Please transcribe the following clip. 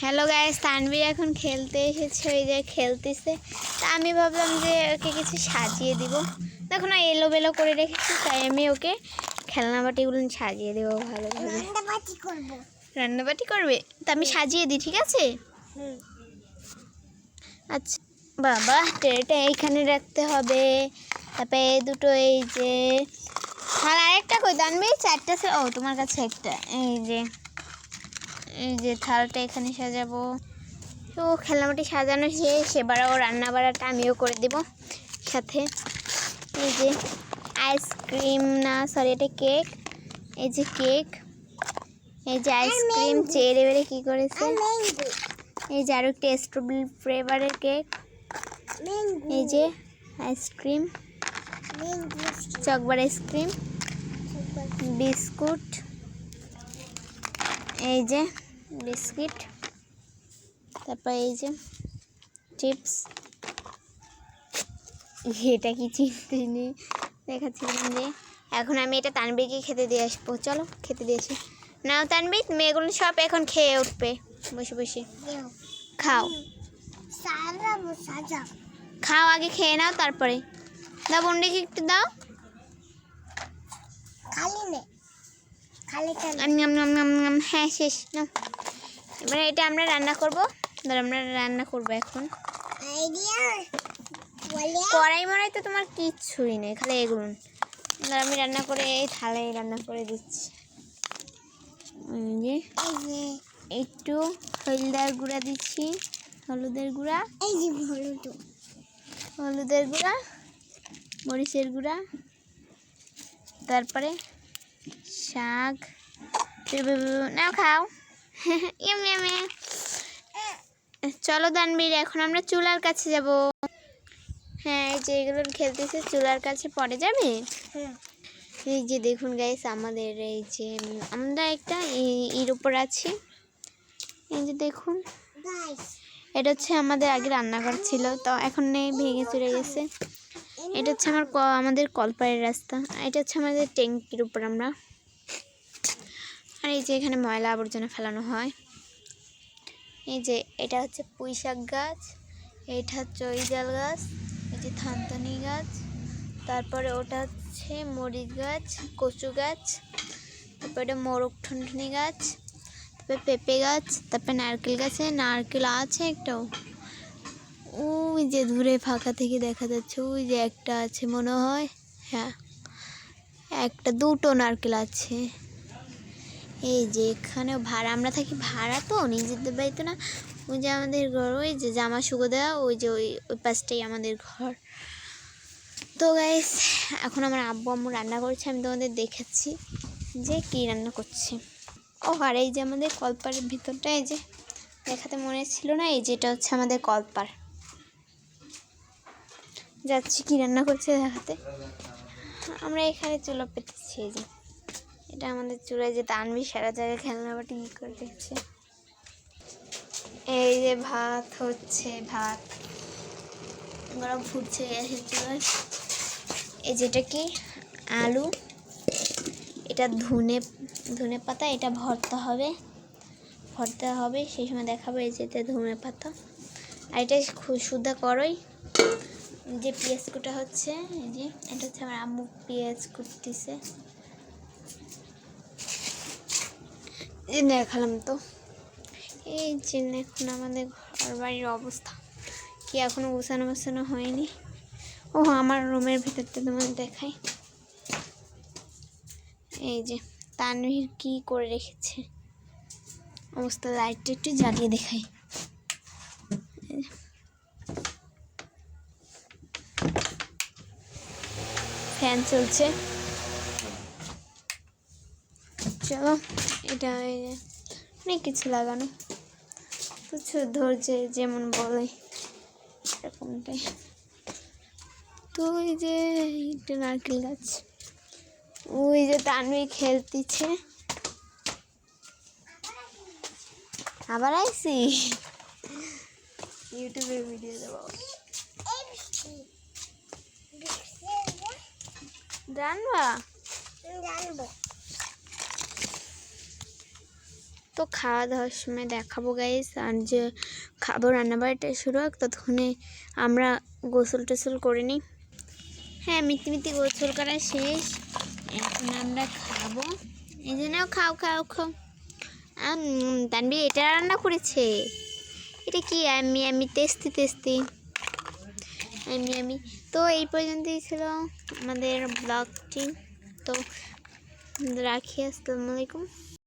Hello guys, Tanvir এখন খেলতে এসেছে, ওই যে খেলতেছে। তা আমি ভাবলাম যে ওকে কিছু সাজিয়ে দিব। দেখো না এলোবেলো করে রেখেছি, তাই আমি ওকে খেলনাবাটিগুলো সাজিয়ে দেবো ভালোভাবে। রান্নাবাটি করবে? তা আমি সাজিয়ে দিই, ঠিক আছে? আচ্ছা বাবা, ট্রেটা এইখানে রাখতে হবে। তারপরে দুটো এই যে আর আরেকটা কই তানভীর, চারটা ও তোমার কাছে একটা। এই যে থালটা এখানে সাজাবো। তো খেলনাবাটি সাজানো শেষ, এবারও রান্না বাড়াটা আমিও করে দেব সাথে। এই যে আইসক্রিম, না সরি এটা কেক। এই যে কেক, এই যে আইসক্রিম চেয়ে এবারে কী করেছে। এই যে আরও একটা স্ট্রবেরি ফ্লেভারের কেক। এই যে আইসক্রিম, চকবার আইসক্রিম, বিস্কুট, এই যে বিস্কিট, তারপর এই যে চিপস। এটা কি চিনতে নেই, দেখাচ্ছিলাম যে। এখন আমি এটা তানভীরকে খেতে দিয়ে আসবো। চলো খেতে দিয়ে আসি। নাও তানভীর, মেয়েগুলো সব এখন খেয়ে উঠবে বসে বসে। খাও খাও, আগে খেয়ে নাও তারপরে দাও। বন্ডিকে একটু দাও। হ্যাঁ শেষ না। এবারে এটা আমরা রান্না করবো। আমরা রান্না করবো এখন। কড়াই মড়াই তো তোমার কিচ্ছুই নেই, খালি এগুলো। আমি রান্না করে এই থালায় রান্না করে দিচ্ছি। একটু হলুদের গুঁড়া দিচ্ছি, হলুদের গুঁড়া, হলুদের গুঁড়া, মরিচের গুঁড়া, তারপরে শাক। নাও খাও। চলো তানভীর, এখন আমরা চুলার কাছে যাব। হ্যাঁ, এই যে এগুলো খেলতেছে, চুলার কাছে পরে যাবে। এই যে দেখুন গাইস, আমাদের এই যে আমরা একটা এর উপর আছি। এই যে দেখুন, এটা হচ্ছে আমাদের আগে রান্নাঘর ছিল, তো এখন নেই, ভেঙে চলে গেছে। এটা হচ্ছে আমাদের কলপাড়ের রাস্তা। এটা হচ্ছে আমাদের ট্যাঙ্কির উপর আমরা। আর এই যে এখানে ময়লা আবর্জনা ফেলানো হয়। এই যে এটা হচ্ছে পুঁই শাক গাছ, এটা হচ্ছে চৈজাল গাছ, এই যে থানতানি গাছ, তারপরে ওটা হচ্ছে মরিচ গাছ, কচু গাছ, তারপরে মোরগ ঠুনঠুনি গাছ, তারপরে পেঁপে গাছ, তারপরে নারকেল গাছে নারকেল আছে একটাও। ওই যে দূরে ফাঁকা থেকে দেখা যাচ্ছে, ওই যে একটা আছে মনে হয়। হ্যাঁ, একটা দুটো নারকেল আছে। এই যে এখানেও ভাড়া, আমরা থাকি ভাড়া, তো নিজেদের বাড়িতে না। ওই যে আমাদের ঘর, ওই যে জামা শুকো দেওয়া, ওই যে ওই পাশটাই আমাদের ঘর। তো গাইস, এখন আমার আম্মু রান্না করছে, আমি তোমাদের দেখাচ্ছি যে কী রান্না করছে। ও আর এই যে আমাদের কলপাড়ের ভিতরটা, এই যে দেখাতে মনে ছিল না, এই যেটা হচ্ছে আমাদের কলপাড়। যাচ্ছি কী রান্না করছে দেখাতে। আমরা এখানে চুলো পেতেছি। এই যে এটা আমাদের চুলায়, যে তানভীর সারা জায়গায় খেলনাবাটি কী করে দেখছে। এই যে ভাত হচ্ছে, ভাত গরম ফুটছে গ্যাসের চুলায়। এই যেটা কি আলু, এটা ধনে পাতা, এটা ভর্তা হবে সেই সময় দেখাবো। এই যে ধনে পাতা, আর এটা সুদ্ধা করই। যে পেঁয়াজ কুটা হচ্ছে, এই যে এটা হচ্ছে আমার আম্মু পেঁয়াজ কুটতেছে। দেখালাম তো। এই যে এখন আমাদের ঘর বাড়ির অবস্থা কি, এখনো গোছানো হয়নি। ও আমার রুমের ভিতরটা তোমাদের দেখাই। এই যে তানভীর কি করে রেখেছে অবস্থা, লাইটটা একটু জ্বালিয়ে দেখাই। ফ্যান চলছে। চলো, এটা অনেক কিছু লাগানো, কিছু ধৈর্যে যেমন বলে এরকমটাই। তো ওই যে একটা নারকেল গাছ, ওই যে তানভীর খেলতেছে। আবার আইসি ইউটিউবে ভিডিও দেবো। জানবো তো খাওয়া দাওয়ার সময় দেখাবো গাইস। আর যে খাবো রান্নাবাড়িটা শুরু হোক, ততক্ষণে আমরা গোসল টোসল করে নিই। হ্যাঁ, মিটি গোসল করা শেষ, এখন আমরা খাবো। এই জন্য খাও খাও খাও। তানবীর এটা রান্না করেছে, এটা কি আমি তেস্তি আমি। তো এই পর্যন্তই ছিল আমাদের ব্লগটি। তো রাখি, আসসালামু আলাইকুম।